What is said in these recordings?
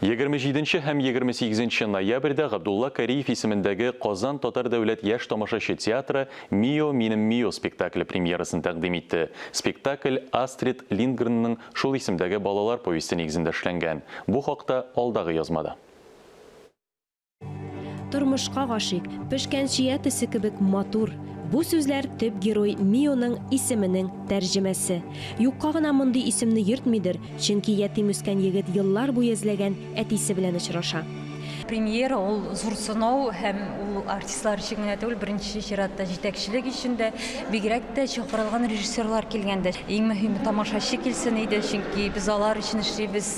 27 һәм 28 ноябрьдә Габдулла Кариев исемендәге Казан Татар дәүләт яшь тамашачы театры «Мио, минем Мио» спектакле премьерасын тәкъдим итте. Спектакль Астрид Линдгренның шул исемдәге балалар повесте нигезендә эшләнгән. Бу хакта алдагы язмада. Тормышка гашыйк, пешкән чия төсе кебек матур. Бу сүзләр төп герой Мионың исеменең тәрҗемәсе. Юкка гына мондый исемне йөртмидер, чөнки ятим үскән егет еллар буе эзләгән әтисе белән очраша. Премьера ул зур сынау һәм ул артистлар өчен генә түгел, беренче чиратта җитәкчелек өчен дә, бигрәк тә чакырылган режиссерлар килгәндә. Иң мөһиме тамашачы килсен иде, чөнки без алар өчен эшлибез,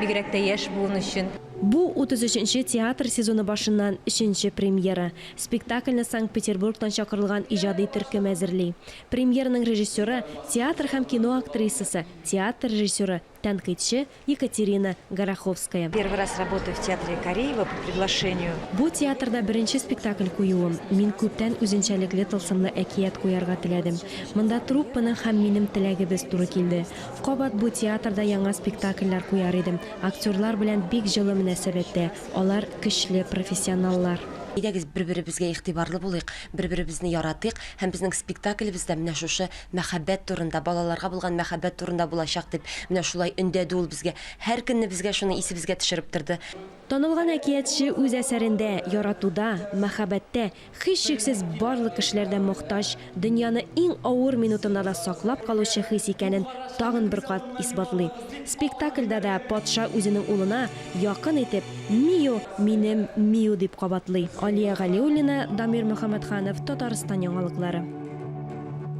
бигрәк тә яшь буын өчен. Бу 33-нче театр сезоны башыннан 3-нче премьера. Спектакльне Санкт-Петербургтан чакырылган иҗади төркем әзерли. Премьераның режиссеры, театр һәм кино актрисасы, театр режиссеры, тәнкыйтьче Екатерина Гороховская. Первый раз работаю в театре Кариева по приглашению. Бу театрда беренче спектакль куюым. Мин күптән үзенчәлекле тылсымлы әкият куярга теләдем. Монда труппаның һәм минем теләгебез туры килде. Кабат бу театрда яңа спектакльләр куяр идем. Актерлар белән бик җылы мөнәсәбәттә. Алар көчле профессионаллар. Әйдәгез бер-беребезгә игътибарлы булыйк, бер-беребезне яратыйк һәм безнең спектаклебездә менә шушы мәхәббәт турында, балаларга булган мәхәббәт турында булачак дип, менә шулай өндәде ул безгә. Һәр көнне безгә шуны исебезгә төшереп торды. Танылган әкиятче үз әсәрендә, яратуда, мәхәббәттә, һичшиксез барлык кешеләрдә мохтаҗ, дөньяны иң авыр минутында да саклап калучы хис икәнен тагын бер кат исбатлый. Спектакльдә дә патша үзенең улына якын итеп «Мио, минем Мио» дип кабатлый. Алия Галиуллина, Дамир Мөхәммәтханов, Татарстан яңалыклары.